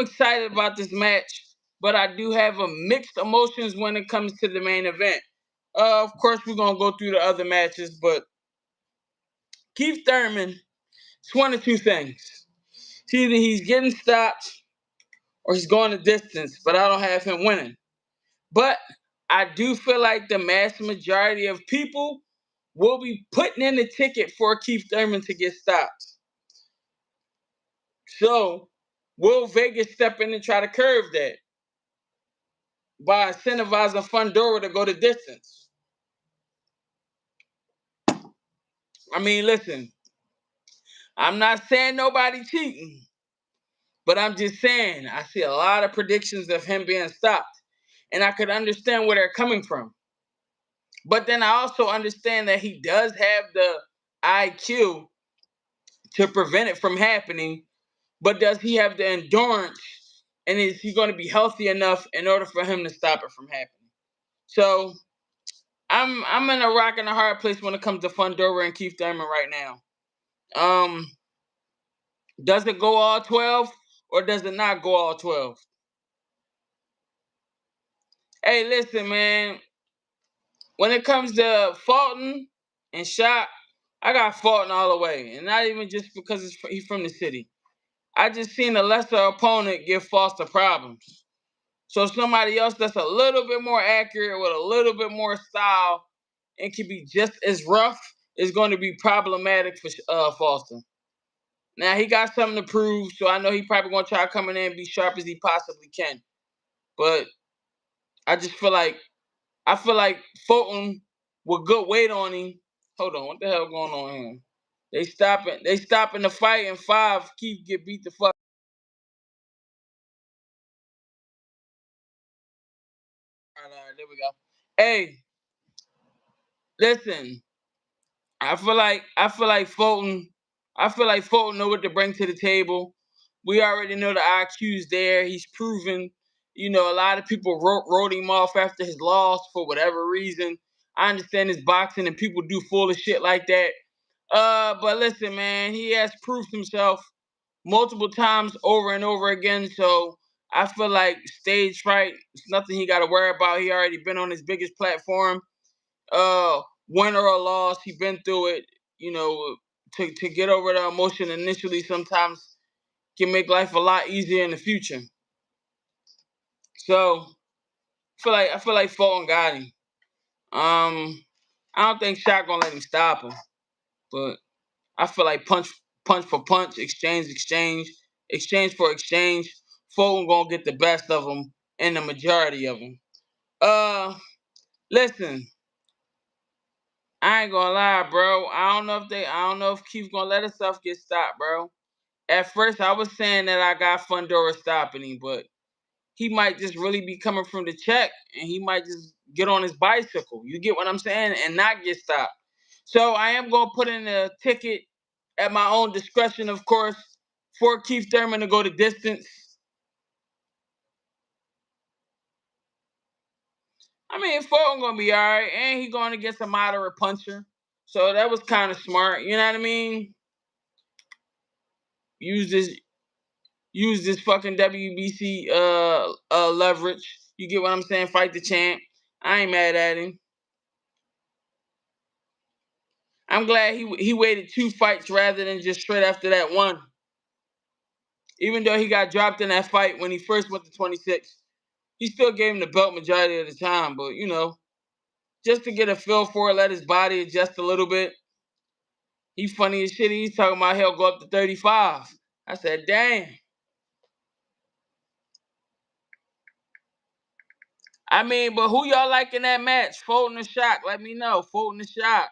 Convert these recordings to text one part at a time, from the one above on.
excited about this match, but I do have a mixed emotions when it comes to the main event. Of course, we're gonna go through the other matches, but Keith Thurman, it's one of two things. It's either he's getting stopped or he's going the distance, but I don't have him winning. But I do feel like the mass majority of people will be putting in the ticket for Keith Thurman to get stopped. So, will Vegas step in and try to curve that by incentivizing Fundora to go the distance? I mean, listen, I'm not saying nobody cheating, but I'm just saying I see a lot of predictions of him being stopped, and I could understand where they're coming from. But then I also understand that he does have the IQ to prevent it from happening, but does he have the endurance, and is he going to be healthy enough in order for him to stop it from happening? So I'm in a rock and a hard place when it comes to Fundora and Keith Thurman right now. Does it go all 12 or does it not go all 12? Hey, listen, man. When it comes to Fulton and Shock, I got Fulton all the way, and not even just because he's from the city. I just seen a lesser opponent give Foster problems. So somebody else that's a little bit more accurate with a little bit more style and can be just as rough is going to be problematic for Foster. Now he got something to prove, so I know he probably going to try coming in and be sharp as he possibly can. But I just feel like Fulton with good weight on him. Hold on, what the hell going on here? They stopping the fight in 5. Keith get beat the fuck. All right, there we go. Hey, listen. I feel like Fulton know what to bring to the table. We already know the IQ's there. He's proven. You know, a lot of people wrote him off after his loss for whatever reason. I understand his boxing and people do foolish shit like that. But listen, man, he has proved himself multiple times over and over again. So I feel like stage fright is nothing he got to worry about. He already been on his biggest platform. Win or a loss, he been through it. You know, to get over the emotion initially sometimes can make life a lot easier in the future. So I feel like Fulton got him. I don't think Shaq gonna let him stop him, but I feel like punch for punch, exchange for exchange. Fulton gonna get the best of them and the majority of them. Uh, Listen, I ain't gonna lie, bro. I don't know if Keith gonna let himself get stopped, bro. At first, I was saying that I got Fundora stopping him, but he might just really be coming from the check, and he might just get on his bicycle. You get what I'm saying, and not get stopped. So I am gonna put in a ticket at my own discretion, of course, for Keith Thurman to go the distance. I mean, Fulton gonna be all right, and he going against a moderate puncher, so that was kind of smart. You know what I mean? Use this, use this fucking WBC leverage. You get what I'm saying? Fight the champ. I ain't mad at him. I'm glad he waited 2 fights rather than just straight after that one. Even though he got dropped in that fight when he first went to 26, he still gave him the belt majority of the time. But you know, just to get a feel for it, let his body adjust a little bit. He funny as shit. He's talking about he'll go up to 35. I said, damn. I mean, but who y'all like in that match? Fulton or Shock? Let me know. Fulton or Shock?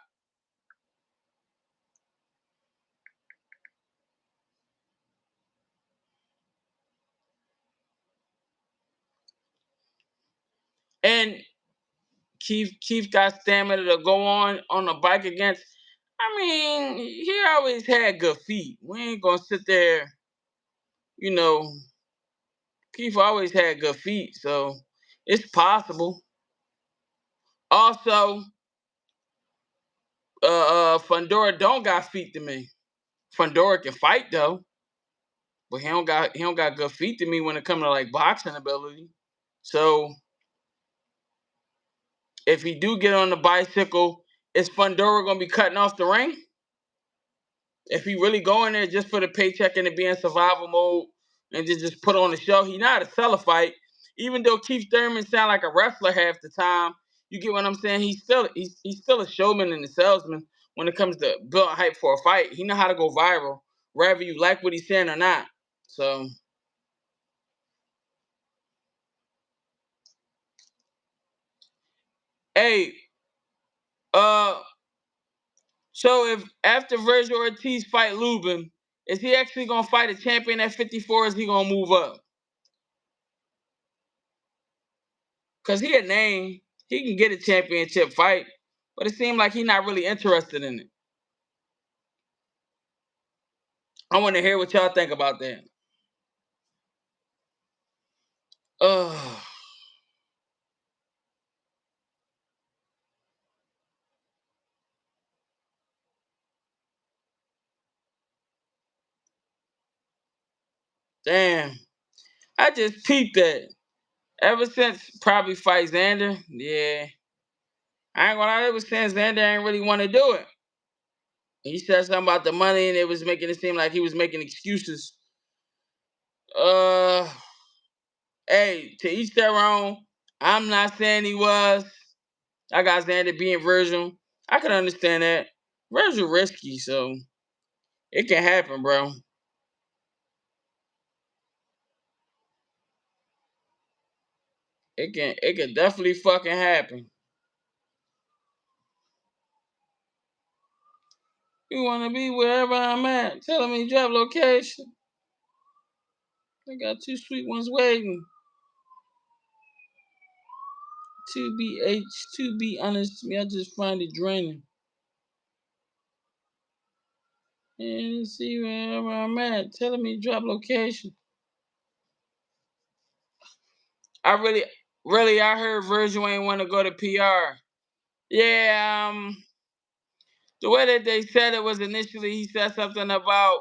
And Keith got stamina to go on a bike against. I mean, he always had good feet. We ain't gonna sit there, you know. Keith always had good feet, so it's possible. Also, Fundora don't got feet to me. Fundora can fight though, but he don't got good feet to me when it comes to like boxing ability. So if he do get on the bicycle, is Fundora gonna be cutting off the ring? If he really going there just for the paycheck and to be in survival mode and just put on the show, he not to sell a fight. Even though Keith Thurman sound like a wrestler half the time, you get what I'm saying? He's still a showman and a salesman when it comes to building hype for a fight. He know how to go viral, whether you like what he's saying or not. So, hey, uh, so if after Virgil Ortiz fight Lubin, is he actually gonna fight a champion at 54? Or is he gonna move up? Cause he a name, he can get a championship fight, but it seemed like he's not really interested in it. I want to hear what y'all think about that. Oh, damn! I just peeped that. Ever since probably fight Xander, yeah, I ain't gonna lie. Ever since Xander ain't really want to do it. He said something about the money, and it was making it seem like he was making excuses. Uh, hey, to each their own. I'm not saying he was. I got Xander being Virgil. I can understand that. Virgil risky, so it can happen, bro. It can definitely fucking happen. You wanna be wherever I'm at. Telling me drop location. I got two sweet ones waiting. To be honest with me, I just find it draining. And see wherever I'm at. Telling me drop location. I really I heard Virgil ain't wanna go to PR. Yeah, the way that they said it was initially he said something about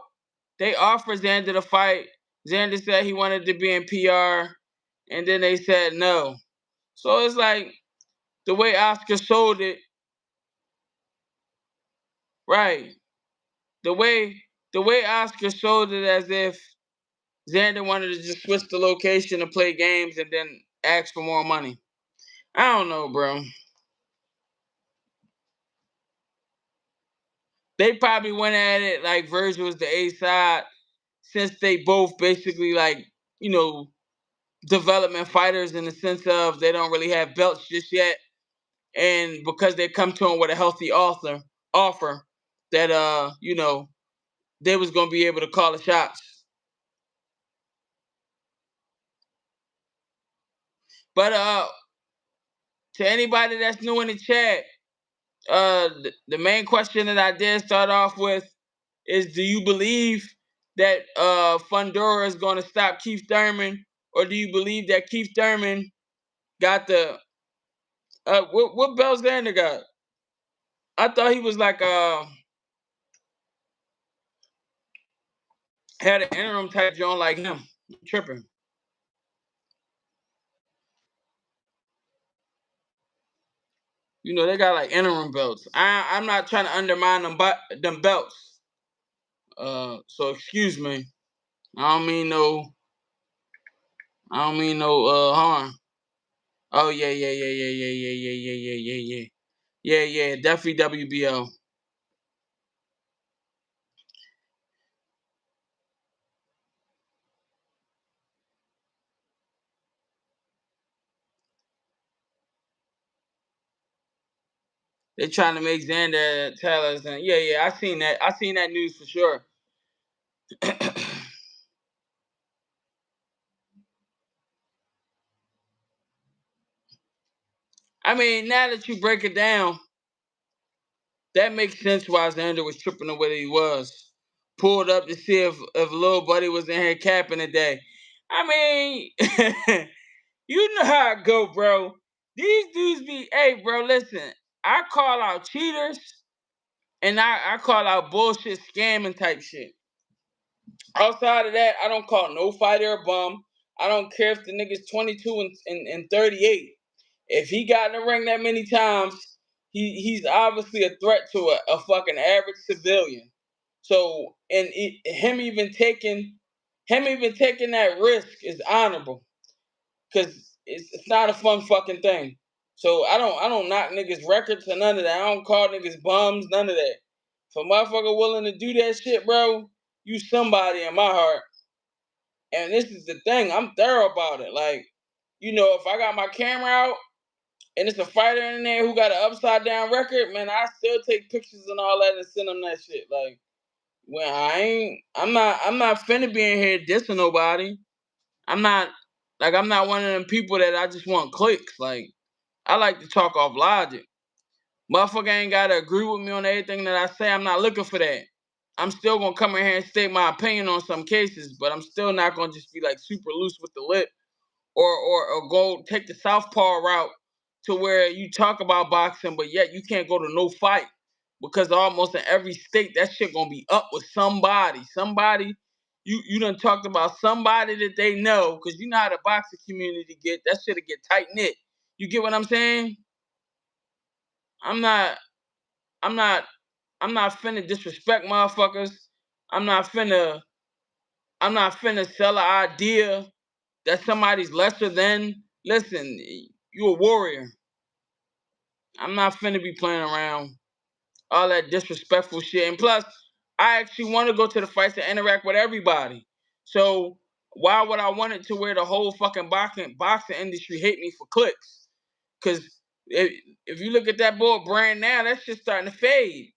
they offered Xander the fight. Xander said he wanted to be in PR, and then they said no. So it's like the way Oscar sold it, right? The way Oscar sold it as if Xander wanted to just switch the location and play games and then ask for more money. I don't know, bro. They probably went at it like Virgil was the A side since they both basically like, you know, development fighters in the sense of they don't really have belts just yet. And because they come to him with a healthy offer that they was gonna be able to call the shots. But to anybody that's new in the chat, the main question that I did start off with is, do you believe that Fundora is going to stop Keith Thurman, or do you believe that Keith Thurman got the what belt Xander got? I thought he was like had an interim type joint like him. I'm tripping. You know they got like interim belts. I'm not trying to undermine them belts. So excuse me. I don't mean no. I don't mean no harm. Oh yeah. Definitely WBO. They're trying to make Xander tell us, and I seen that. I seen that news for sure. I mean, now that you break it down, that makes sense why Xander was tripping the way he was. Pulled up to see if little buddy was in here capping today. I mean, you know how it go, bro. These dudes be, hey, bro, listen. I call out cheaters and I call out bullshit scamming type shit. Outside of that, I don't call no fighter a bum. I don't care if the nigga's 22 and 38. If he got in the ring that many times, he's obviously a threat to a fucking average civilian. So, and him even taking that risk is honorable, because it's not a fun fucking thing. So I don't knock niggas' records or none of that. I don't call niggas bums, none of that. If a motherfucker willing to do that shit, bro, you somebody in my heart. And this is the thing, I'm thorough about it. Like, if I got my camera out and it's a fighter in there who got an upside down record, man, I still take pictures and all that and send them that shit. Like, when I'm not finna be in here dissing nobody. I'm not one of them people that I just want clicks. Like, I like to talk off logic. Motherfucker ain't gotta agree with me on everything that I say. I'm not looking for that. I'm still gonna come in here and state my opinion on some cases, but I'm still not gonna just be like super loose with the lip, or go take the southpaw route to where you talk about boxing, but yet you can't go to no fight, because almost in every state that shit gonna be up with somebody. You done talked about somebody that they know, because you know how the boxing community get. That shit'll get tight knit. You get what I'm saying? I'm not I'm not I'm not finna disrespect motherfuckers. I'm not finna sell an idea that somebody's lesser than. Listen, you a warrior. I'm not finna be playing around all that disrespectful shit. And plus, I actually want to go to the fights and interact with everybody. So why would I want it to where the whole fucking boxing industry hate me for clicks? Because if you look at that boy brand now, that shit's starting to fade.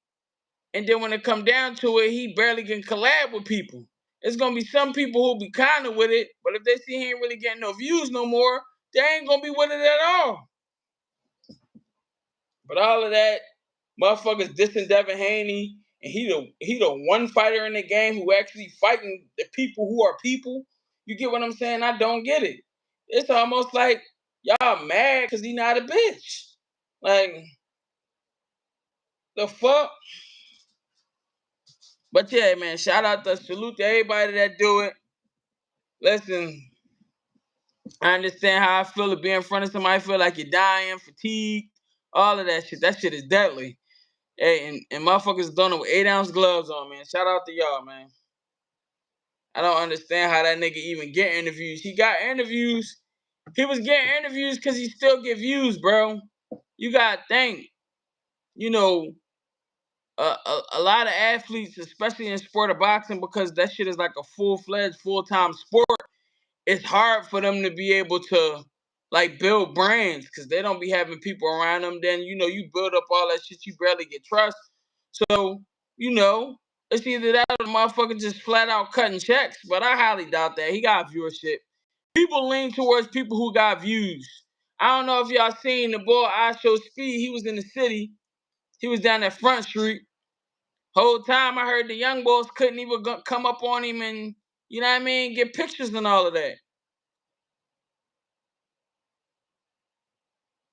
And then when it come down to it, he barely can collab with people. It's gonna be some people who'll be kind of with it, but if they see he ain't really getting no views no more, they ain't gonna be with it at all. But all of that, motherfuckers dissing Devin Haney, and he the one fighter in the game who actually fighting the people who are people. You get what I'm saying? I don't get it. It's almost like y'all mad because he not a bitch. Like, the fuck? But yeah, man, salute to everybody that do it. Listen, I understand how I feel to be in front of somebody, feel like you're dying, fatigued, all of that shit. That shit is deadly. Hey, and motherfuckers done it with 8-ounce gloves on, man. Shout out to y'all, man. I don't understand how that nigga even get interviews. He got interviews. He was getting interviews because he still get views, bro. You gotta think, you know, a lot of athletes, especially in sport of boxing, because that shit is like a full-fledged, full-time sport, it's hard for them to be able to like build brands, because they don't be having people around them. Then you build up all that shit, you barely get trust. So it's either that or the motherfucker just flat out cutting checks. But I highly doubt that. He got viewership. People lean towards people who got views. I don't know if y'all seen the boy I Show Speed. He was in the city. He was down at Front Street. Whole time I heard the young boys couldn't even come up on him and get pictures and all of that.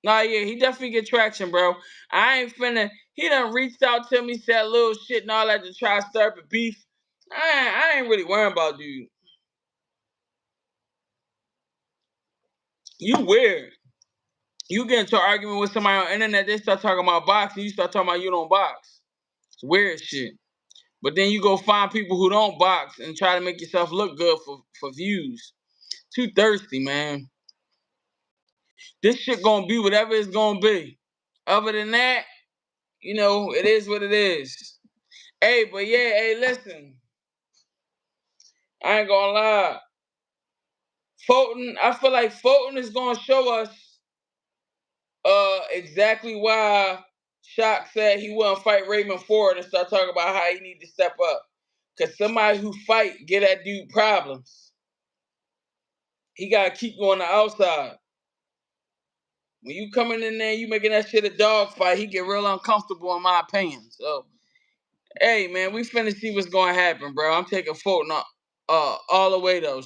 Nah, yeah, he definitely get traction, bro. He done reached out to me, said little shit and all that to try to stir up a beef. I ain't really worrying about dude. You weird. You get into an argument with somebody on the internet, they start talking about boxing, you start talking about you don't box. It's weird shit. But then you go find people who don't box and try to make yourself look good for views. Too thirsty, man. This shit gonna be whatever it's gonna be. Other than that, it is what it is. Hey, but yeah, hey, listen. I ain't gonna lie. Fulton, I feel like Fulton is gonna show us exactly why Shock said he wouldn't fight Raymond Ford and start talking about how he need to step up. Cause somebody who fight get that dude problems. He gotta keep going the outside. When you coming in there, you making that shit a dog fight, he get real uncomfortable in my opinion. So, hey man, we finna see what's gonna happen, bro. I'm taking Fulton all the way though.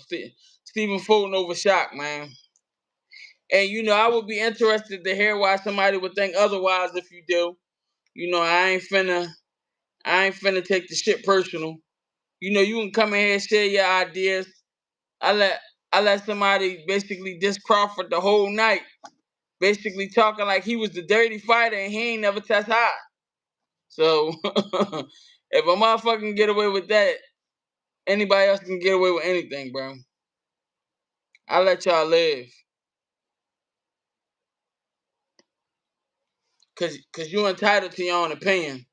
Stephen Fulton over Shock, man. And I would be interested to hear why somebody would think otherwise if you do. I ain't finna take the shit personal. You know, you can come in here and share your ideas. I let somebody basically diss Crawford the whole night, basically talking like he was the dirty fighter and he ain't never touched high. So if a motherfucker can get away with that, anybody else can get away with anything, bro. I let y'all live. Cause you entitled to your own opinion.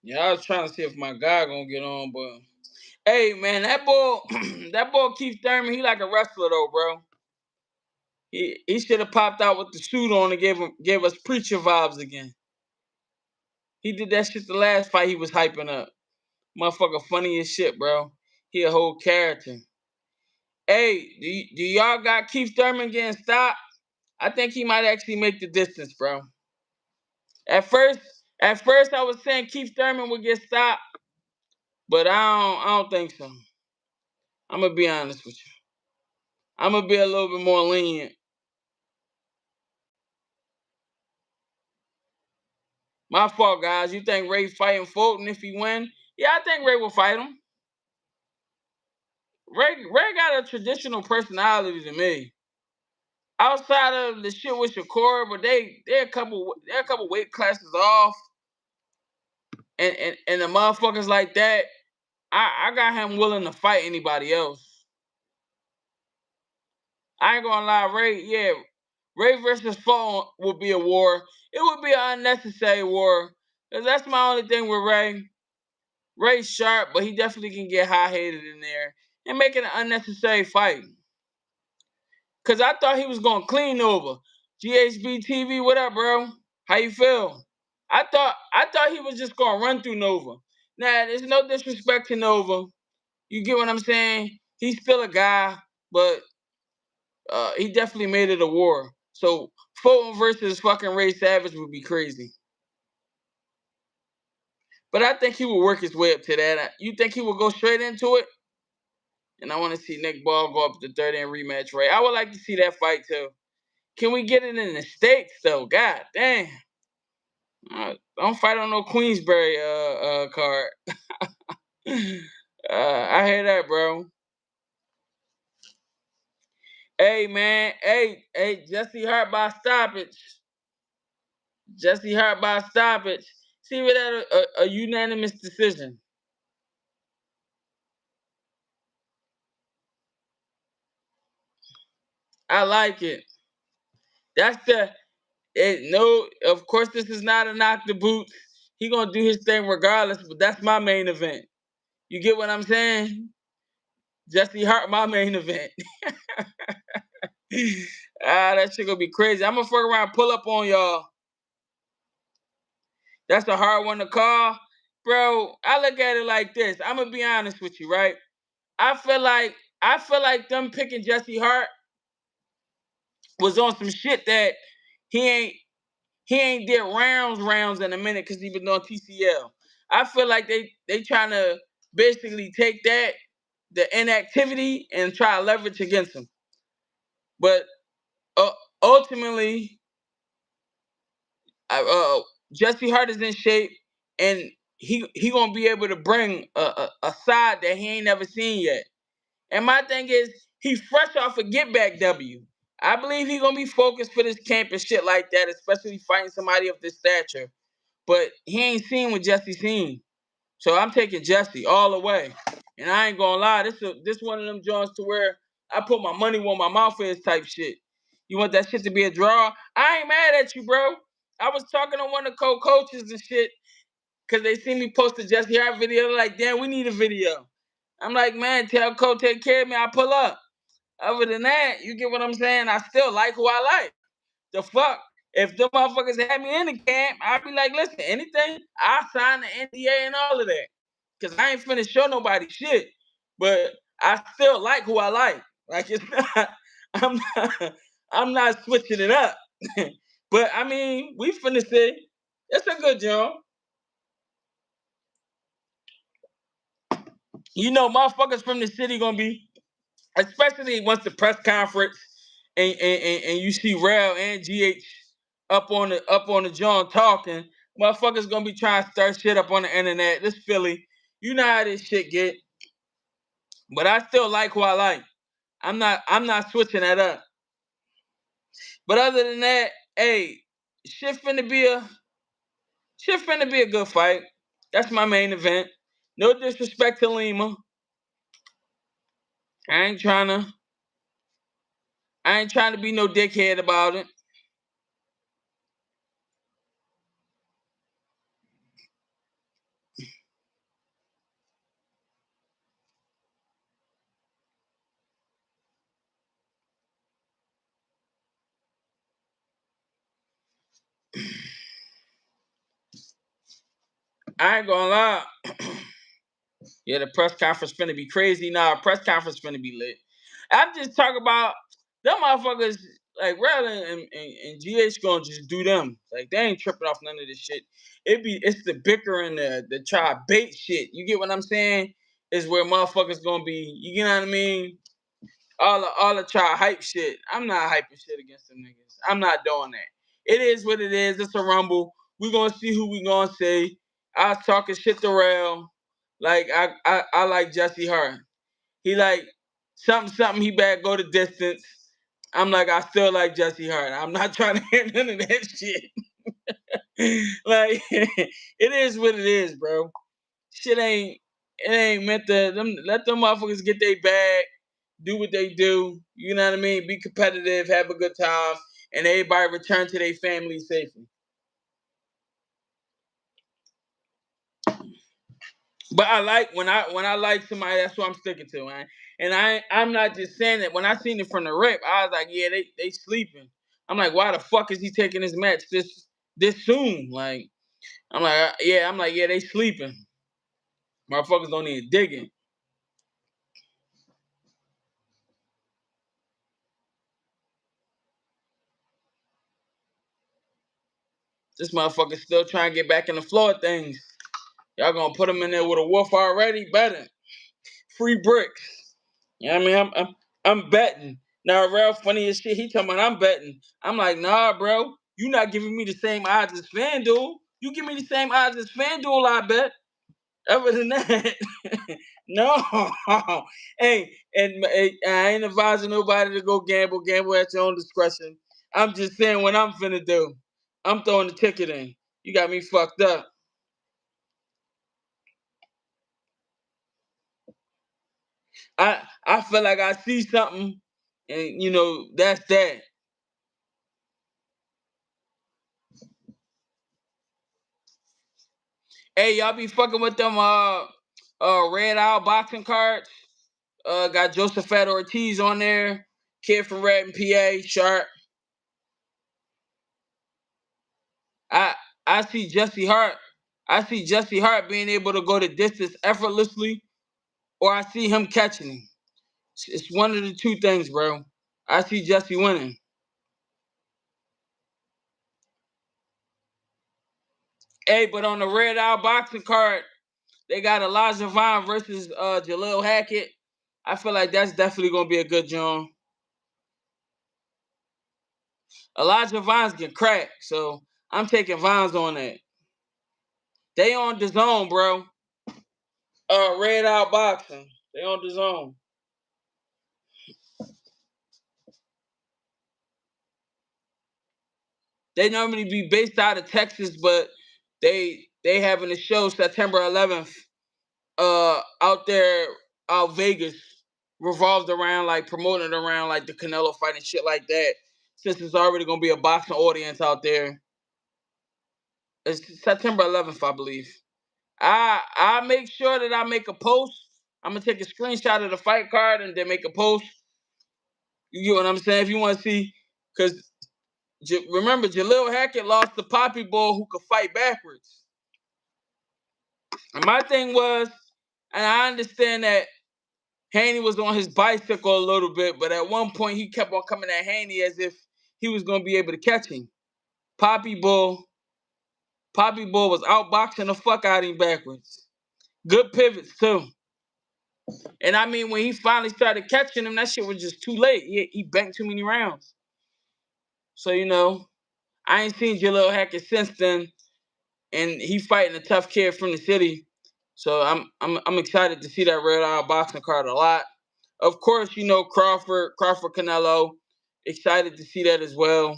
Yeah, I was trying to see if my guy gonna get on, but hey man, that boy that boy Keith Thurman, he like a wrestler though, bro. He should have popped out with the suit on and gave us preacher vibes again. He did that shit the last fight he was hyping up. Motherfucker funny as shit, bro. He a whole character. Hey, do y'all got Keith Thurman getting stopped? I think he might actually make the distance, bro. At first, I was saying Keith Thurman would get stopped, but I don't think so. I'm gonna be honest with you. I'm gonna be a little bit more lenient. My fault, guys. You think Ray fighting Fulton if he win? Yeah, I think Ray will fight him. Ray got a traditional personality to me. Outside of the shit with Shakur, but they're a couple weight classes off, and the motherfuckers like that. I got him willing to fight anybody else. I ain't gonna lie, Ray versus Fulton would be a war. It would be an unnecessary war. Cause that's my only thing with Ray. Ray's sharp, but he definitely can get high-headed in there and make it an unnecessary fight. Cause I thought he was gonna clean Nova. GHB TV, what up, bro? How you feel? I thought he was just gonna run through Nova. Now, there's no disrespect to Nova. You get what I'm saying? He's still a guy, but he definitely made it a war. So Fulton versus fucking Ray Savage would be crazy. But I think he would work his way up to that. You think he would go straight into it? And I want to see Nick Ball go up to third and rematch Ray. I would like to see that fight too. Can we get it in the States though? God damn. Don't fight on no Queensberry card. I hear that, bro. Hey man, hey, Jesse Hart by stoppage. Jesse Hart by stoppage. See what that a unanimous decision. I like it. That's no. Of course, this is not a knock the boots. He gonna do his thing regardless. But that's my main event. You get what I'm saying? Jesse Hart, my main event. That shit gonna be crazy. I'm gonna fuck around, pull up on y'all. That's a hard one to call, bro. I look at it like this. I'm gonna be honest with you, right? I feel like them picking Jesse Hart was on some shit that he ain't did rounds in a minute because he been on TCL. I feel like they trying to basically take the inactivity and try to leverage against him. But uh, ultimately, Jesse Hart is in shape, and he gonna be able to bring a side that he ain't never seen yet. And my thing is, he fresh off a get back W. I believe he gonna be focused for this camp and shit like that, especially fighting somebody of this stature. But he ain't seen what Jesse seen, so I'm taking Jesse all the way. And I ain't gonna lie, this one of them joints to where I put my money where my mouth is type shit. You want that shit to be a draw? I ain't mad at you, bro. I was talking to one of the co-coaches and shit because they see me post a Jesse Hart video. They're like, damn, we need a video. I'm like, man, tell Cole take care of me. I pull up. Other than that, you get what I'm saying? I still like who I like. The fuck? If the motherfuckers had me in the camp, I'd be like, listen, anything, I sign the NDA and all of that. Because I ain't finna show nobody shit. But I still like who I like. Like it's not, I'm not, I'm not switching it up. But I mean, we finna see. It's a good job. You know, motherfuckers from the city gonna be, especially once the press conference and you see Rel and GH up on the John talking, motherfuckers gonna be trying to stir shit up on the internet. This Philly, you know how this shit get. But I still like who I like. I'm not switching that up. But other than that, hey, shit finna be a good fight. That's my main event. No disrespect to Lima. I ain't trying to be no dickhead about it. I ain't gonna lie. Yeah, the press conference finna be crazy. Nah, press conference finna be lit. I'm just talking about them motherfuckers like Rel and GH gonna just do them. Like they ain't tripping off none of this shit. It's the bickering, the try bait shit. You get what I'm saying? Is where motherfuckers gonna be. You know what I mean? All the try hype shit. I'm not hyping shit against them niggas. I'm not doing that. It is what it is. It's a rumble. We gonna see who we gonna say. I was talking shit to Rel. Like I like Jesse Hart. He like something. He better go the distance. I'm like I still like Jesse Hart. I'm not trying to hear none of that shit. Like it is what it is, bro. Shit ain't meant to let them motherfuckers get their bag, do what they do. You know what I mean? Be competitive, have a good time, and everybody return to their family safely. But I like when I like somebody, that's what I'm sticking to, man. And I'm not just saying that. When I seen it from the rip, I was like, yeah, they sleeping. I'm like, why the fuck is he taking his match this soon? Like, I'm like, yeah, they sleeping. Motherfuckers don't need digging. This motherfucker still trying to get back in the flow of things. Y'all gonna put him in there with a wolf already? Better. Free bricks. You know what I mean? I'm betting. Now, Ralph, funny as shit, he talking about I'm betting. I'm like, nah, bro. You not giving me the same odds as FanDuel. You give me the same odds as FanDuel, I bet. Other than that, no. Hey, and I ain't advising nobody to go gamble. Gamble at your own discretion. I'm just saying what I'm finna do. I'm throwing the ticket in. You got me fucked up. I feel like I see something, and that's that. Hey, y'all be fucking with them Red Owl boxing cards. Got Josephat Ortiz on there. Kid from Red and PA, Sharp. I I see Jesse Hart. I see Jesse Hart being able to go the distance effortlessly, or I see him catching him. It's one of the two things, bro. I see Jesse winning. Hey, but on the Red Owl boxing card, they got Elijah Vine versus Jaleel Hackett. I feel like that's definitely gonna be a good joint. Elijah Vines get cracked, so I'm taking Vines on that. They on the zone, bro. Red Out Boxing. They on the zone. They normally be based out of Texas, but they having a show September 11th. Out there, out Vegas, revolved around like promoting around like the Canelo fight and shit like that. Since it's already gonna be a boxing audience out there, it's September 11th, I believe. I make sure that I make a post. I'm gonna take a screenshot of the fight card and then make a post. You get what I'm saying? If you want to see, because remember Jaleel Hackett lost to Poppy Boy who could fight backwards. And my thing was, and I understand that Haney was on his bicycle a little bit, but at one point he kept on coming at Haney as if he was gonna be able to catch him. Poppy Bull, Poppy Bull was outboxing the fuck out of him backwards. Good pivots too. And I mean, when he finally started catching him, that shit was just too late. He banked too many rounds. So, I ain't seen Jalil Hackett since then, and he fighting a tough kid from the city. So I'm excited to see that Red Eye boxing card a lot. Of course, Crawford Canelo. Excited to see that as well.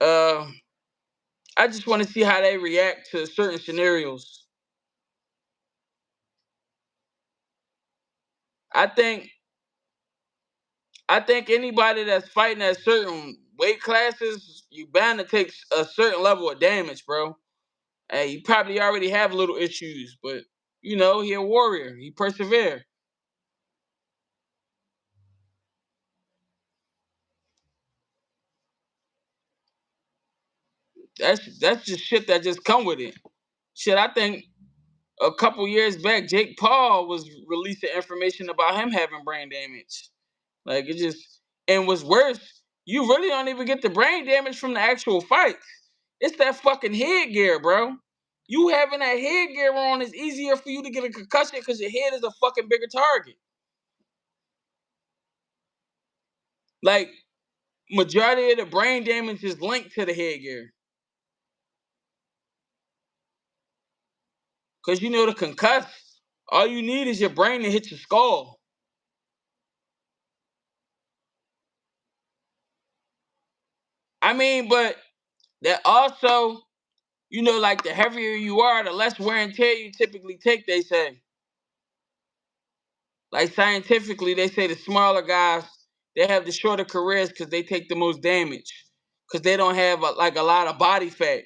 I just want to see how they react to certain scenarios. I think anybody that's fighting at certain weight classes, you bound to take a certain level of damage, bro. Hey, you probably already have little issues, but he a warrior. He persevere. That's just shit that just come with it. Shit, I think a couple years back, Jake Paul was releasing information about him having brain damage. Like it just, and what's worse, you really don't even get the brain damage from the actual fights. It's that fucking headgear, bro. You having that headgear on is easier for you to get a concussion because your head is a fucking bigger target. Like majority of the brain damage is linked to the headgear. Cause to concuss, all you need is your brain to hit your skull. I mean, but that also, like the heavier you are, the less wear and tear you typically take, they say. Like scientifically, they say the smaller guys, they have the shorter careers because they take the most damage. Because they don't have a lot of body fat.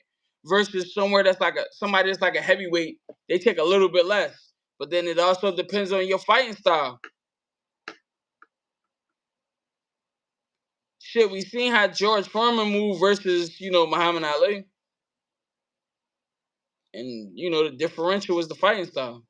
Versus somewhere that's somebody that's like a heavyweight, they take a little bit less. But then it also depends on your fighting style. Shit, we seen how George Foreman moved versus, Muhammad Ali. And, the differential was the fighting style.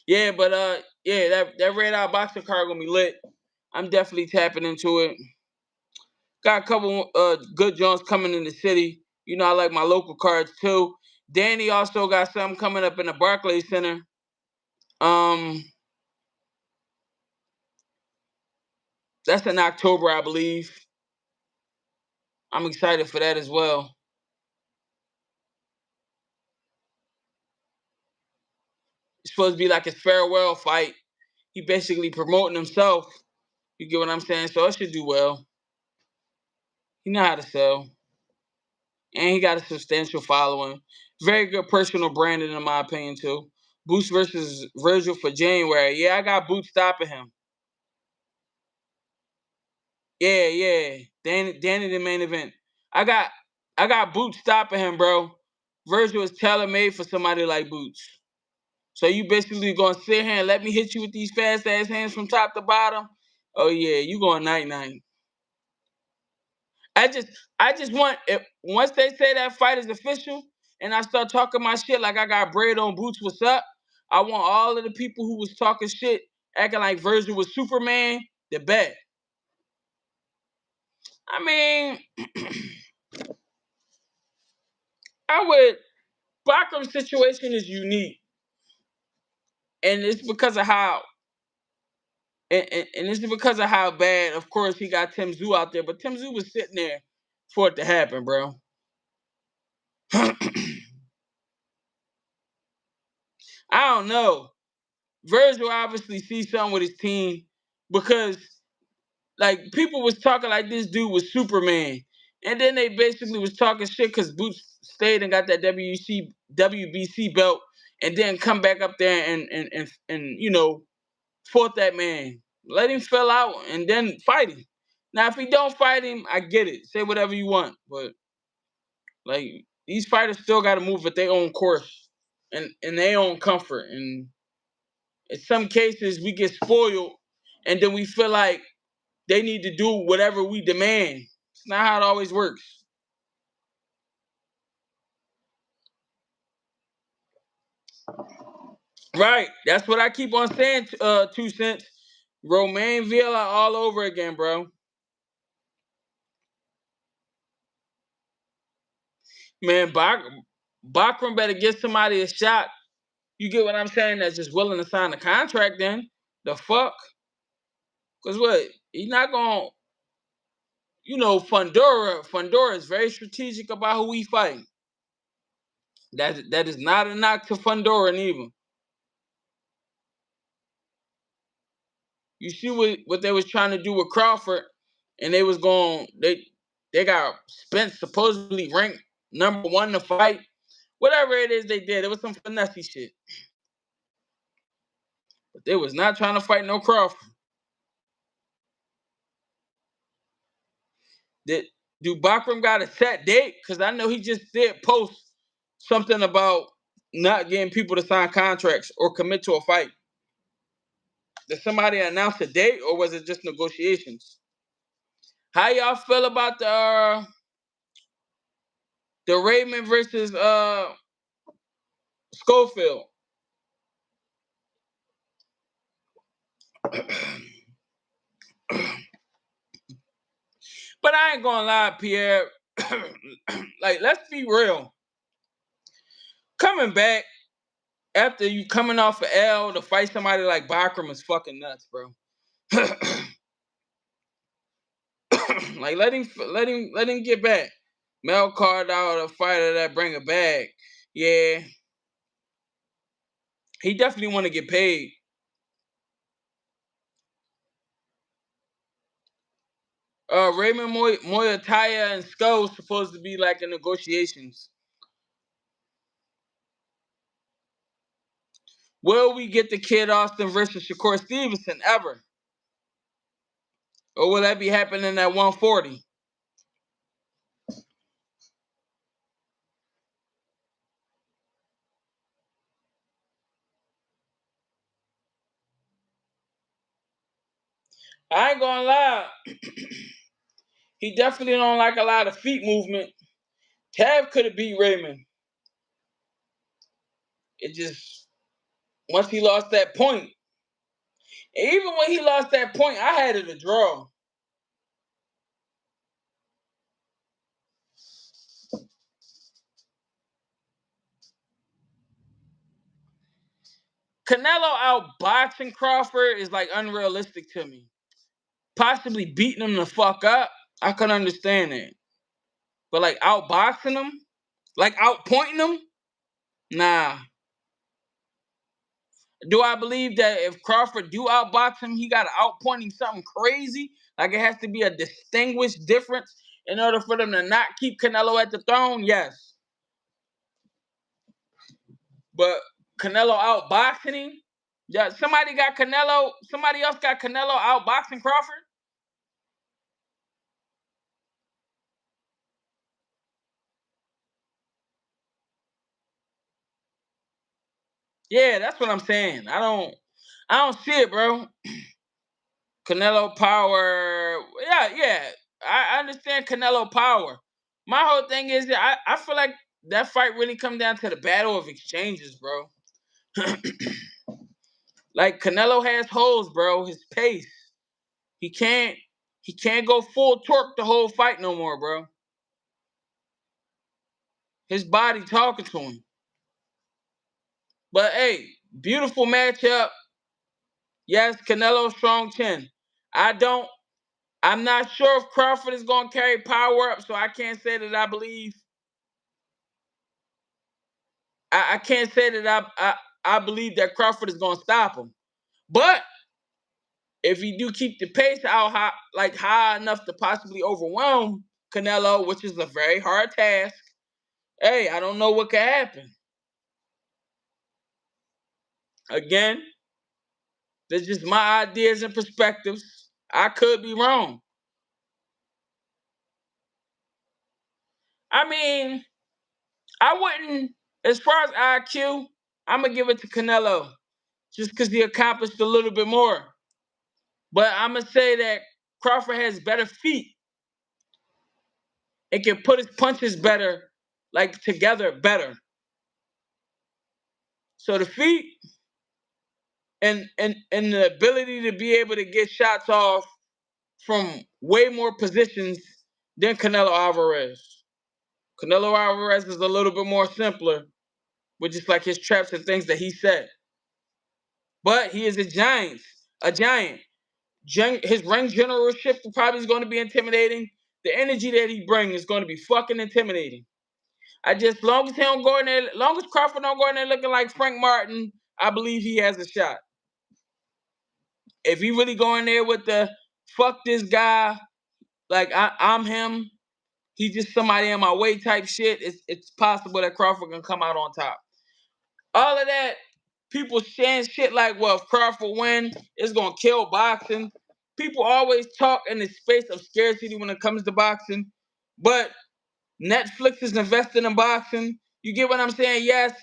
Yeah, but that Red Eye boxing card gonna be lit. I'm definitely tapping into it. Got a couple good joints coming in the city. I like my local cards too. Danny also got something coming up in the Barclays Center. Um, that's in October, I believe. I'm excited for that as well. It's supposed to be like his farewell fight. He basically promoting himself. You get what I'm saying? So it should do well. He know how to sell. And he got a substantial following. Very good personal branding, in my opinion, too. Boots versus Virgil for January. Yeah, I got Boots stopping him. Yeah. Danny the main event. I got Boots stopping him, bro. Virgil is tailor made for somebody like Boots. So you basically gonna sit here and let me hit you with these fast ass hands from top to bottom? Oh yeah, you going night night. I just want once they say that fight is official and I start talking my shit like I got bread on Boots, what's up? I want all of the people who was talking shit, acting like Virgil was Superman, to bet. I mean, I would. Bachram's situation is unique, and it's because of how, and it's because of how bad. Of course, he got Tim Zoo out there, but Tim Zoo was sitting there for it to happen, bro. I don't know. Virgil obviously sees something with his team because like people was talking like this dude was Superman, and then they basically was talking shit because Boots stayed and got that WBC belt, and then come back up there and fought that man. Let him fill out and then fight him. Now if he don't fight him, I get it. Say whatever you want, but like these fighters still got to move at their own course and in their own comfort. And in some cases, we get spoiled, and then we feel like they need to do whatever we demand. It's not how it always works. Right. That's what I keep on saying, 2 cents. Romain Villa all over again, bro. Man, Bakram better get somebody a shot. You get what I'm saying? That's just willing to sign a contract then. The fuck? Because what? He's not going to, Fundora is very strategic about who we fight. That is not a knock to Fundora neither. You see what they was trying to do with Crawford, and they got Spence supposedly ranked #1 to fight. Whatever it is they did, it was some finesse shit. But they was not trying to fight no Crawford. Do Bakram got a set date? Because I know he just did post something about not getting people to sign contracts or commit to a fight. Did somebody announce a date, or was it just negotiations? How y'all feel about the Raymond versus Schofield? But I ain't gonna lie, Pierre. Like, let's be real. Coming back after you coming off of L to fight somebody like Bakram is fucking nuts, bro. Like, let him get back. Mel Cardell, a fighter that bring it back. Yeah, he definitely want to get paid. Raymond Moyataya and Skull supposed to be like in negotiations. Will we get the Kid Austin versus Shakur Stevenson ever? Or will that be happening at 140? I ain't gonna lie. He definitely don't like a lot of feet movement. Tav could have beat Raymond. It just, once he lost that point. And even when he lost that point, I had it a draw. Canelo outboxing Crawford is like unrealistic to me. Possibly beating him the fuck up, I could understand that. But like outboxing him, like outpointing him, nah. Do I believe that if Crawford do outbox him, he got to outpoint him something crazy? Like it has to be a distinguished difference in order for them to not keep Canelo at the throne? Yes. But Canelo outboxing him? Yeah, somebody else got Canelo outboxing Crawford? Yeah, that's what I'm saying. I don't see it, bro. Canelo power. Yeah. I understand Canelo power. My whole thing is that I feel like that fight really come down to the battle of exchanges, bro. Like Canelo has holes, bro. His pace. He can't go full torque the whole fight no more, bro. His body talking to him. But hey, beautiful matchup. Yes, Canelo strong chin. I'm not sure if Crawford is gonna carry power up, so I can't say that I believe. I can't say that I believe that Crawford is gonna stop him. But if he do keep the pace out high enough to possibly overwhelm Canelo, which is a very hard task, hey, I don't know what could happen. Again, that's just my ideas and perspectives. I could be wrong. I mean, I wouldn't, as far as IQ, I'm going to give it to Canelo just because he accomplished a little bit more. But I'm going to say that Crawford has better feet and can put his punches better, like together better. So the feet and the ability to be able to get shots off from way more positions than Canelo Alvarez. Canelo Alvarez is a little bit more simpler with just like his traps and things that he said. But he is a giant. A giant. His ring generalship probably is going to be intimidating. The energy that he brings is going to be fucking intimidating. Long as he don't go in there, long as Crawford don't go in there looking like Frank Martin, I believe he has a shot. If he really go in there with the fuck this guy, like I'm him, he's just somebody in my way type shit, it's possible that Crawford can come out on top. All of that, people saying shit like, well, if Crawford win, it's gonna kill boxing. People always talk in the space of scarcity when it comes to boxing, but Netflix is investing in boxing. You get what I'm saying? Yes,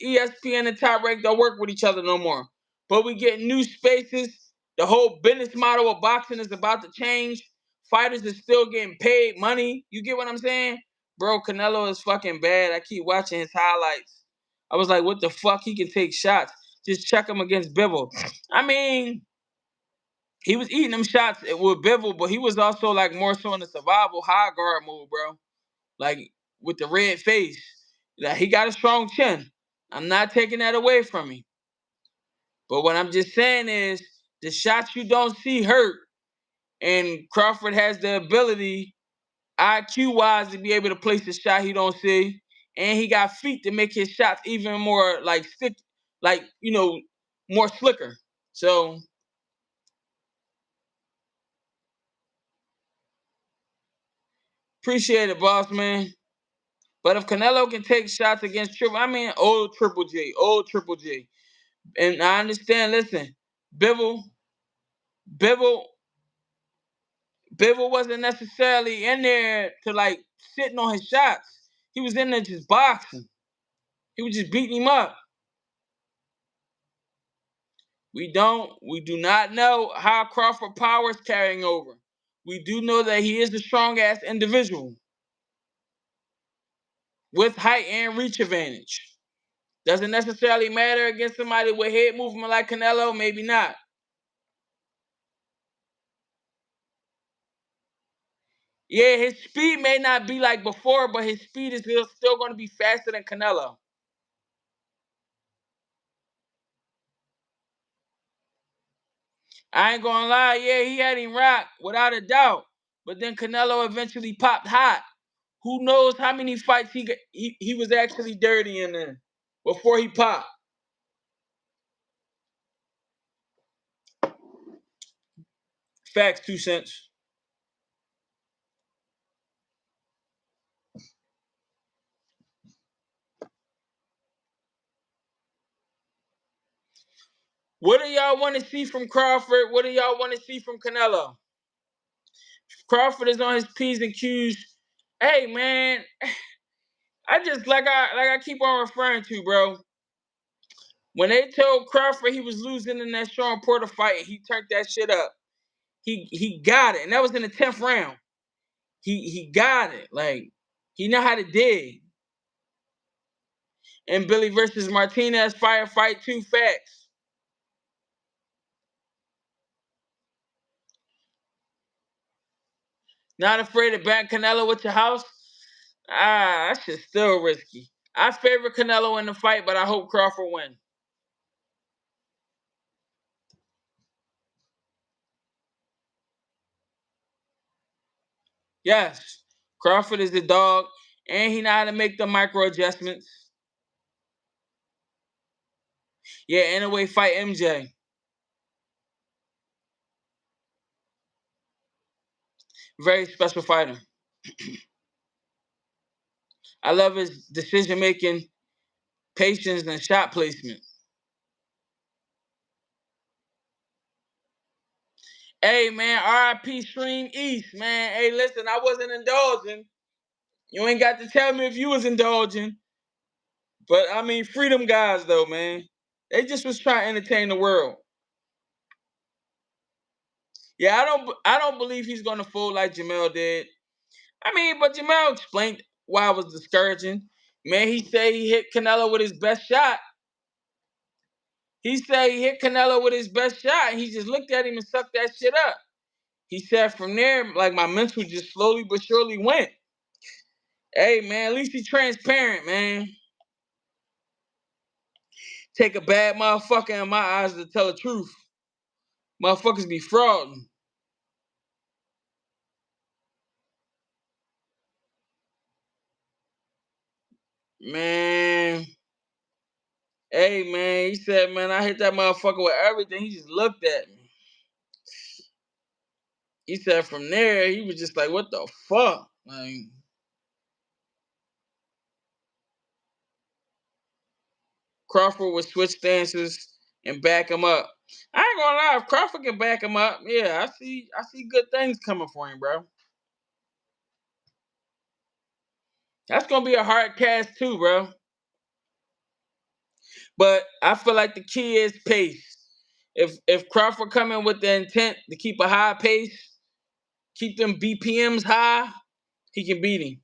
ESPN and Top Rank don't work with each other no more. But we get new spaces. The whole business model of boxing is about to change. Fighters are still getting paid money. You get what I'm saying? Bro, Canelo is fucking bad. I keep watching his highlights. I was like, what the fuck? He can take shots. Just check him against Bivol. I mean, he was eating them shots with Bivol, but he was also like more so in the survival high guard move, bro. Like with the red face. Like he got a strong chin. I'm not taking that away from him. But what I'm just saying is the shots you don't see hurt. And Crawford has the ability, IQ wise, to be able to place a shot he don't see. And he got feet to make his shots even more like stick, like, more slicker. So appreciate it, boss man. But if Canelo can take shots against old Triple J. And I understand, listen, Bivol Bivol wasn't necessarily in there to like sitting on his shots. He was in there just boxing. He was just beating him up. We do not know how Crawford power is carrying over. We do know that he is a strong ass individual with height and reach advantage. Doesn't necessarily matter against somebody with head movement like Canelo, maybe not. Yeah, his speed may not be like before, but his speed is still going to be faster than Canelo. I ain't gonna lie, yeah, he had him rocked without a doubt. But then Canelo eventually popped hot. Who knows how many fights he was actually dirty in there before he popped. Facts, 2 cents. What do y'all want to see from Crawford? What do y'all want to see from Canelo? Crawford is on his P's and Q's. Hey man, I just like I keep on referring to, bro. When they told Crawford he was losing in that Sean Porter fight, he turned that shit up. He got it, and that was in the 10th round. He got it. Like, he know how to dig. And Billy versus Martinez firefight 2 facts. Not afraid to back Canelo with your house? That shit's still risky. I favor Canelo in the fight, but I hope Crawford win. Yes, Crawford is the dog, and he know how to make the micro adjustments. Yeah, anyway, fight MJ. Very special fighter. I love his decision making, patience, and shot placement. Hey man, RIP Stream East, man. Hey, listen, I wasn't indulging. You ain't got to tell me if you was indulging. But I mean, freedom guys though, man. They just was trying to entertain the world. Yeah, I don't believe he's gonna fold like Jamel did. I mean, but Jamel explained why it was discouraging. Man, he said he hit Canelo with his best shot. He said he hit Canelo with his best shot, and he just looked at him and sucked that shit up. He said from there, like my mental just slowly but surely went. Hey, man, at least he transparent, man. Take a bad motherfucker in my eyes to tell the truth. Motherfuckers be frauding. Man. Hey, man, he said, man, I hit that motherfucker with everything. He just looked at me. He said from there, he was just like, what the fuck? Like, Crawford would switch stances and back him up. I ain't gonna lie, if Crawford can back him up, yeah, I see good things coming for him, bro. That's gonna be a hard cast too, bro. But I feel like the key is pace. If Crawford come in with the intent to keep a high pace, keep them BPMs high, he can beat him.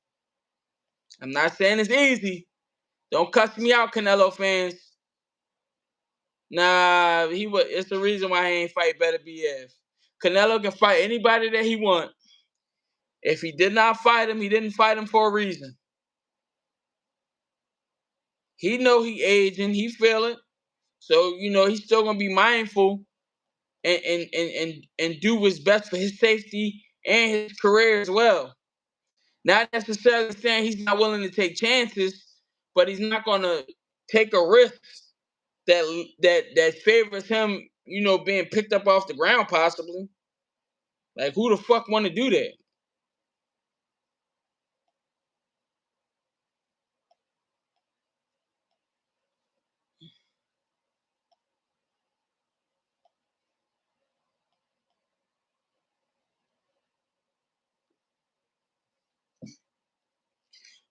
I'm not saying it's easy. Don't cuss me out, Canelo fans. Nah, he would. It's the reason why he ain't fight Better BF. Canelo can fight anybody that he want. If he did not fight him, he didn't fight him for a reason. He know he aging, he feeling. So he's still gonna be mindful and do what's best for his safety and his career as well. Not necessarily saying he's not willing to take chances, but he's not gonna take a risk that favors him, being picked up off the ground possibly. Like who the fuck want to do that?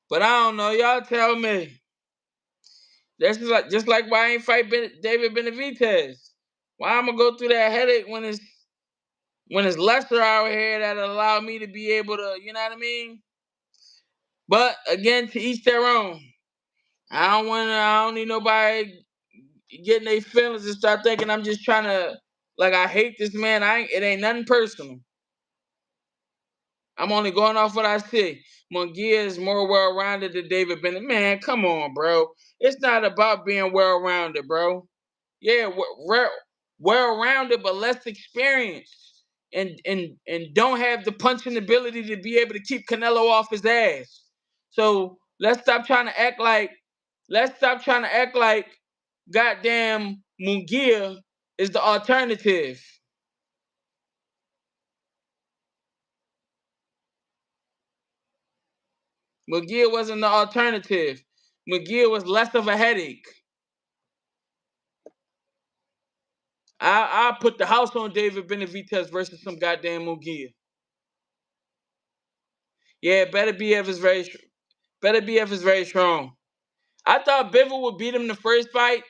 But I don't know. Y'all tell me. That's just like why I ain't fight David Benavidez. Why I'm gonna go through that headache when it's lesser out here that allow me to be able to, you know what I mean? But again, to each their own. I don't need nobody getting their feelings and start thinking I'm just trying to, like, I hate this man. It ain't nothing personal. I'm only going off what I see. Munguia is more well-rounded than David Bennett. Man, come on, bro. It's not about being well-rounded, bro. Yeah, well-rounded, but less experienced, and don't have the punching ability to be able to keep Canelo off his ass. So let's stop trying to act like. Let's stop trying to act like goddamn Munguia is the alternative. Munguia wasn't the alternative. Munguia was less of a headache. I put the house on David Benavidez versus some goddamn Munguia. Yeah, Better BF is very strong. I thought Bivol would beat him the first fight.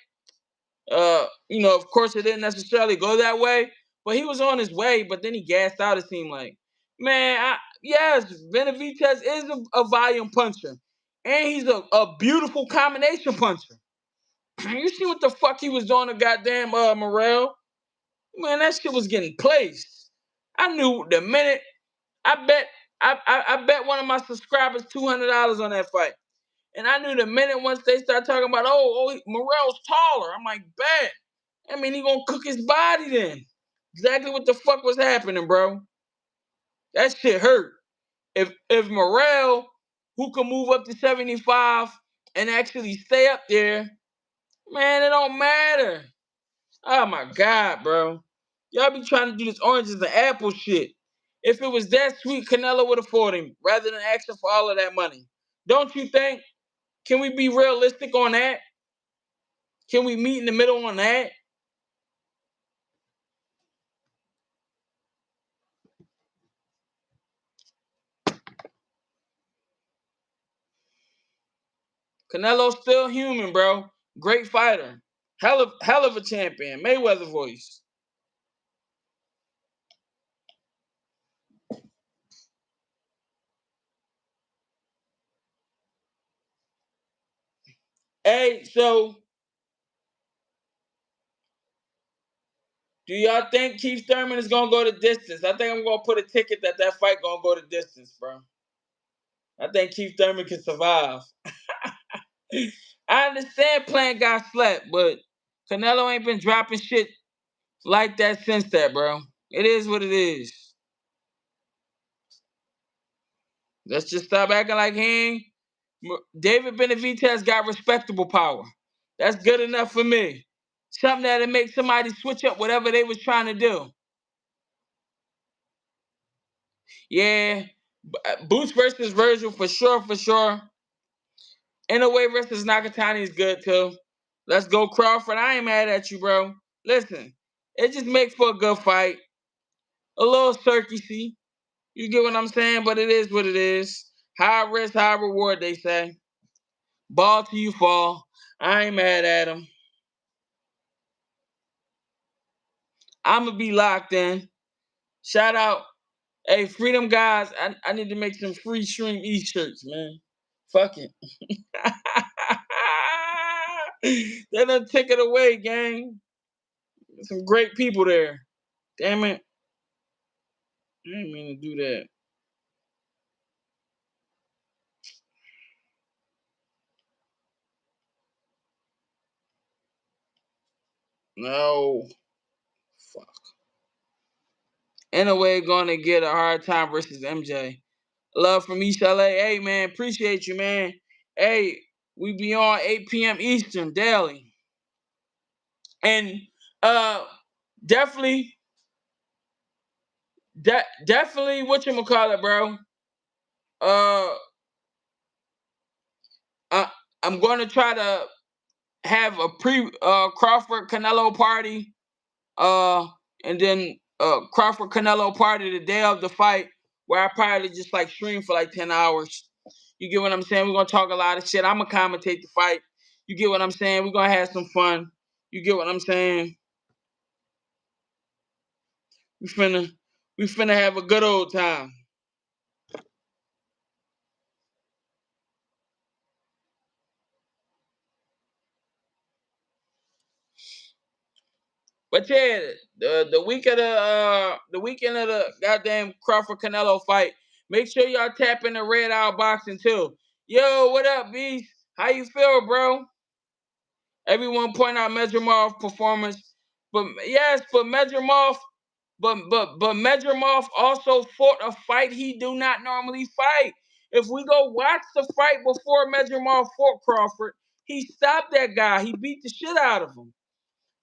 Of course it didn't necessarily go that way, but he was on his way, but then he gassed out, it seemed like. Man, yes, Benavidez is a volume puncher. And he's a beautiful combination puncher. You see what the fuck he was doing to goddamn Morrell? Man, that shit was getting placed. I knew the minute I bet I bet one of my subscribers $200 on that fight. And I knew the minute once they start talking about, Morrell's taller. I'm like, bet. I mean, he gonna cook his body then. Exactly what the fuck was happening, bro. That shit hurt. If Morrell, who can move up to 75 and actually stay up there, man, it don't matter. Oh my God, bro. Y'all be trying to do this oranges and apple shit. If it was that sweet, Canelo would have fought him rather than asking for all of that money. Don't you think? Can we be realistic on that? Can we meet in the middle on that? Canelo's still human, bro. Great fighter. Hell of a champion. Mayweather voice. Hey, so do y'all think Keith Thurman is gonna go the distance? I think I'm gonna put a ticket that fight gonna go the distance, bro. I think Keith Thurman can survive. I understand Plant got slapped, but Canelo ain't been dropping shit like that since that, bro. It is what it is. Let's just stop acting like he ain't. David Benavidez got respectable power. That's good enough for me. Something that'll make somebody switch up whatever they was trying to do. Yeah, Boots versus Virgil for sure, for sure. Inoue versus Nakatani is good too. Let's go Crawford. I ain't mad at you, bro. Listen, it just makes for a good fight. A little circusy. You get what I'm saying? But it is what it is. High risk, high reward, they say. Ball till you fall. I ain't mad at him. I'ma be locked in. Shout out. Hey, Freedom Guys, I need to make some free stream e-shirts, man. Fuck it. They done take it away, gang. Some great people there. Damn it. I didn't mean to do that. No. Fuck. Anyway, gonna get a hard time versus MJ. Love from East LA. Hey, man, appreciate you, man. Hey, we be on 8 p.m. Eastern daily. And definitely, definitely, whatchamacallit, bro? I'm going to try to have a pre Crawford Canelo party, and then Crawford Canelo party the day of the fight, where I probably just like stream for like 10 hours. You get what I'm saying? We're gonna talk a lot of shit. I'm gonna commentate the fight. You get what I'm saying? We're gonna have some fun. You get what I'm saying? We finna have a good old time. But yeah, the weekend of the goddamn Crawford Canelo fight. Make sure y'all tap in the Red Owl Boxing too. Yo, what up, Beast? How you feel, bro? Everyone point out Medjimov performance, but yes, but Medjimov, but Medjimov also fought a fight he do not normally fight. If we go watch the fight before Medjimov fought Crawford, he stopped that guy. He beat the shit out of him.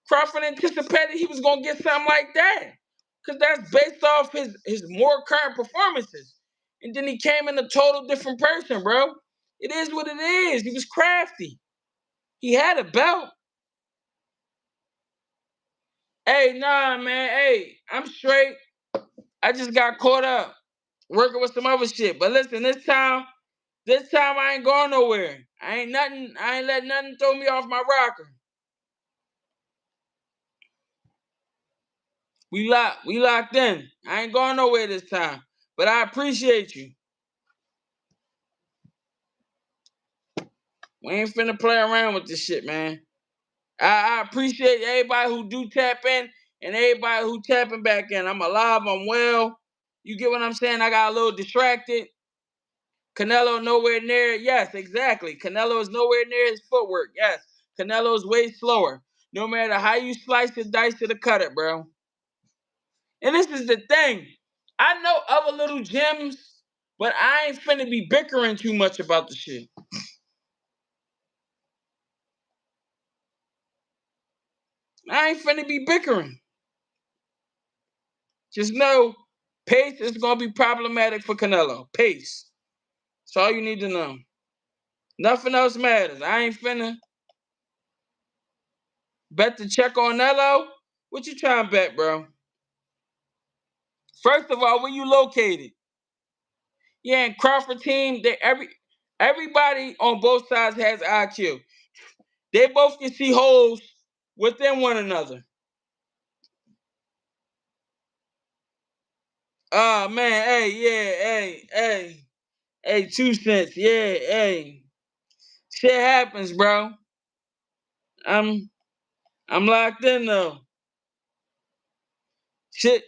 Crawford anticipated he was gonna get something like that, because that's based off his more current performances. And then he came in a total different person, bro. It is what it is. He was crafty. He had a belt. Hey, nah, man. Hey, I'm straight. I just got caught up working with some other shit. But listen, this time I ain't going nowhere. I ain't let nothing throw me off my rocker. We locked in. I ain't going nowhere this time. But I appreciate you. We ain't finna play around with this shit, man. I appreciate everybody who do tap in and everybody who tapping back in. I'm alive, I'm well. You get what I'm saying? I got a little distracted. Canelo nowhere near. Yes, exactly. Canelo is nowhere near his footwork. Yes. Canelo is way slower. No matter how you slice it, dice it, or cut it, bro. And this is the thing. I know other little gems, but I ain't finna be bickering too much about the shit. I ain't finna be bickering. Just know pace is gonna be problematic for Canelo. Pace. That's all you need to know. Nothing else matters. I ain't finna bet the check on Nello. What you trying to bet, bro? First of all, where you located? Yeah, and Crawford team, everybody on both sides has IQ. They both can see holes within one another. Oh man, hey, yeah, hey, 2 cents, yeah, hey. Shit happens, bro. I'm locked in though. Shit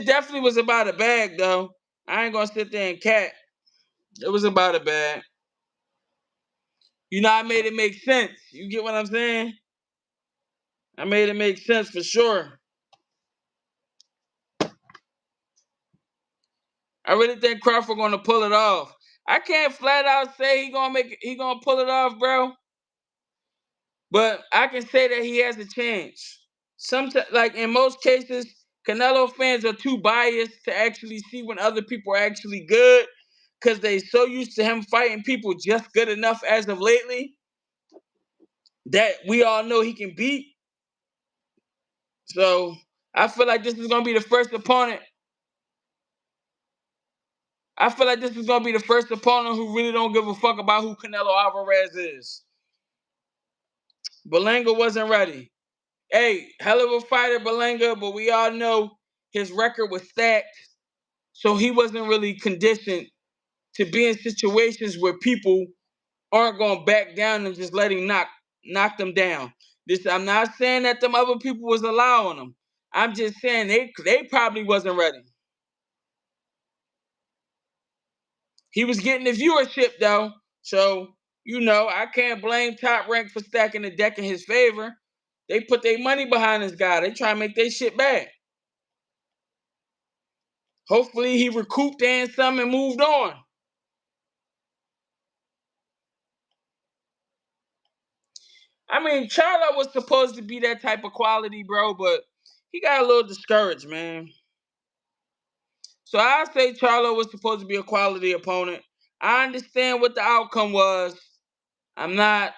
definitely was about a bag though. I ain't gonna sit there and cat. It was about it bad. You know, I made it make sense. You get what I'm saying? I made it make sense for sure. I really think Crawford gonna pull it off. I can't flat out say he gonna pull it off, bro. But I can say that he has a chance. Sometimes, like in most cases, Canelo fans are too biased to actually see when other people are actually good because they so used to him fighting people just good enough as of lately that we all know he can beat. So I feel like this is gonna be the first opponent. I feel like this is gonna be the first opponent who really don't give a fuck about who Canelo Alvarez is. Berlanga wasn't ready. Hey, hell of a fighter, Berlanga, but we all know his record was stacked, so he wasn't really conditioned to be in situations where people aren't gonna back down and just let him knock them down. I'm not saying that them other people was allowing him. I'm just saying they probably wasn't ready. He was getting the viewership though, so you know I can't blame Top Rank for stacking the deck in his favor. They put their money behind this guy. They try to make their shit back. Hopefully he recouped and some and moved on. I mean, Charlo was supposed to be that type of quality, bro, but he got a little discouraged, man. So I say Charlo was supposed to be a quality opponent. I understand what the outcome was. I'm not.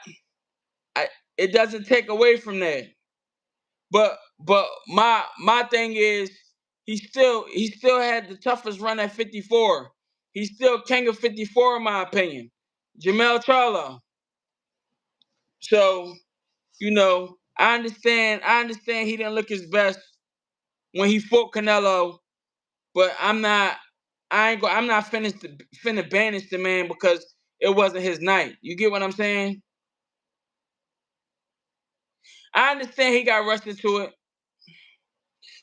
It doesn't take away from that. But my thing is he still had the toughest run at 54. He's still king of 54 in my opinion. Jamel Charlo. So, you know, I understand he didn't look his best when he fought Canelo, but I'm not finna banish the man because it wasn't his night. You get what I'm saying? I understand he got rushed into it.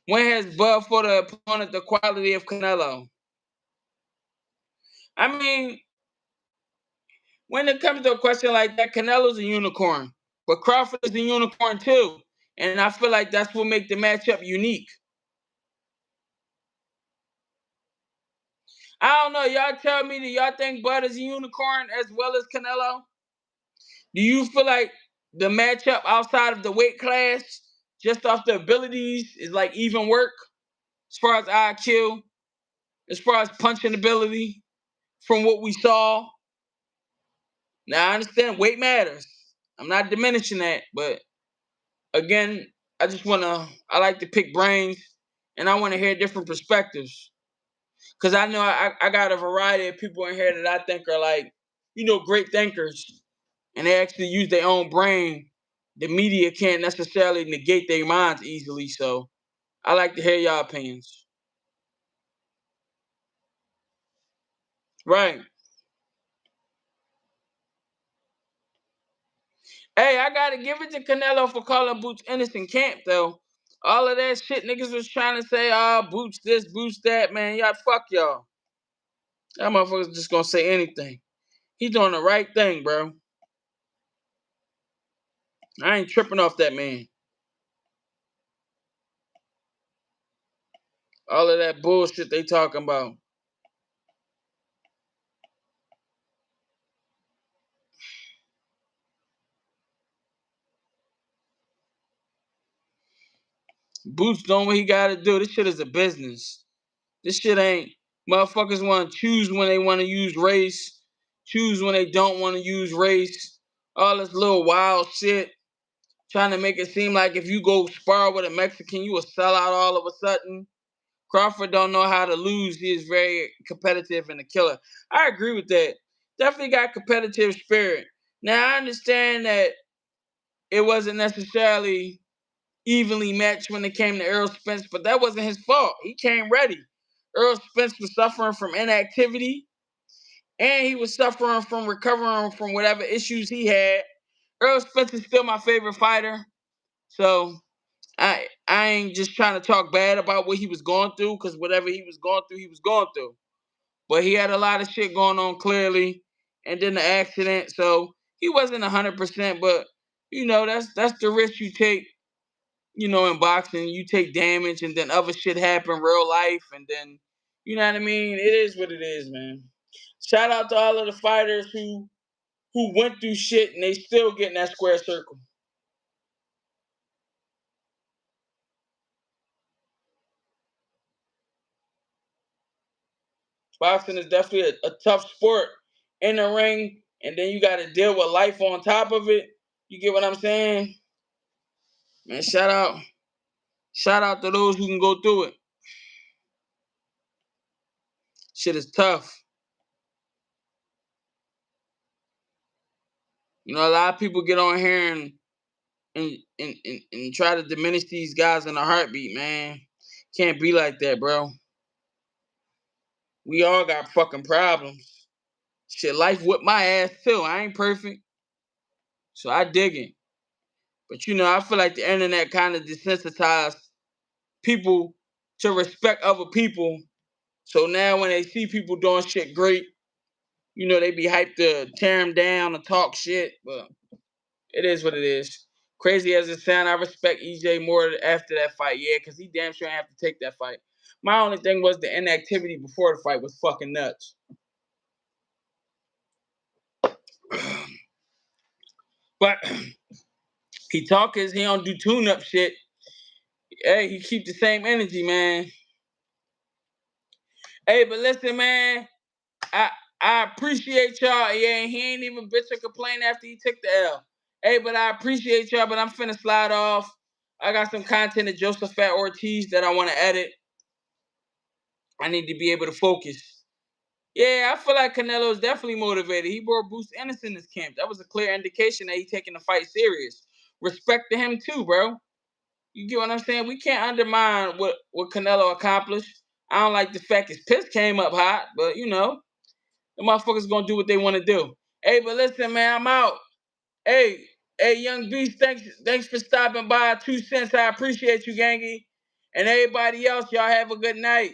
When has Bud for the opponent the quality of Canelo? I mean, when it comes to a question like that, Canelo's a unicorn, but Crawford is a unicorn too, and I feel like that's what makes the matchup unique. I don't know. Y'all tell me, do y'all think Bud is a unicorn as well as Canelo? Do you feel like the matchup outside of the weight class, just off the abilities, is like even work as far as IQ, as far as punching ability from what we saw? Now I understand weight matters. I'm not diminishing that, but again, I like to pick brains and I want to hear different perspectives. Cause I know I got a variety of people in here that I think are like, great thinkers. And they actually use their own brain. The media can't necessarily negate their minds easily. So I like to hear y'all opinions. Right. Hey, I gotta give it to Canelo for calling Boots innocent camp though. All of that shit niggas was trying to say, Boots this, Boots that, man. Y'all fuck y'all. That motherfucker's just gonna say anything. He doing the right thing, bro. I ain't tripping off that man. All of that bullshit they talking about. Boots doing what he gotta do. This shit is a business. This shit ain't motherfuckers want to choose when they want to use race, choose when they don't want to use race. All this little wild shit, trying to make it seem like if you go spar with a Mexican, you will sell out all of a sudden. Crawford don't know how to lose. He is very competitive and a killer. I agree with that. Definitely got competitive spirit. Now I understand that it wasn't necessarily evenly matched when it came to Errol Spence, but that wasn't his fault. He came ready. Errol Spence was suffering from inactivity, and he was suffering from recovering from whatever issues he had. Errol Spence is still my favorite fighter, so I ain't just trying to talk bad about what he was going through, because whatever he was going through, he was going through. but he had a lot of shit going on clearly, and then the accident. So he wasn't 100%, but that's the risk you take. In boxing, you take damage, and then other shit happen, real life, and then you know what I mean. It is what it is, man. Shout out to all of the fighters who went through shit and they still get in that square circle. Boxing is definitely a tough sport in the ring, and then you got to deal with life on top of it. You get what I'm saying? Man, shout out to those who can go through it. Shit is tough. A lot of people get on here and try to diminish these guys in a heartbeat, man. Can't be like that, bro. We all got fucking problems. Shit, life whipped my ass too. I ain't perfect. So I dig it. But I feel like the internet kind of desensitized people to respect other people. So now when they see people doing shit great, they be hyped to tear them down and talk shit. But it is what it is. Crazy as it sounds, I respect EJ more after that fight. Yeah, because he damn sure didn't have to take that fight. My only thing was the inactivity before the fight was fucking nuts. But he don't do tune-up shit. Hey, he keep the same energy, man. Hey, but listen, man. I appreciate y'all. Yeah, he ain't even bitch or complain after he took the L. Hey, but I appreciate y'all, but I'm finna slide off. I got some content of Josephat Ortiz that I want to edit. I need to be able to focus. Yeah, I feel like Canelo is definitely motivated. He brought Bruce Ennis in his camp. That was a clear indication that he's taking the fight serious. Respect to him too, bro. You get what I'm saying? We can't undermine what Canelo accomplished. I don't like the fact his piss came up hot, but the motherfuckers gonna do what they want to do. Hey, but listen, man, I'm out. Hey, Young Beast, thanks for stopping by. 2 cents, I appreciate you, Gangy. And everybody else, y'all have a good night.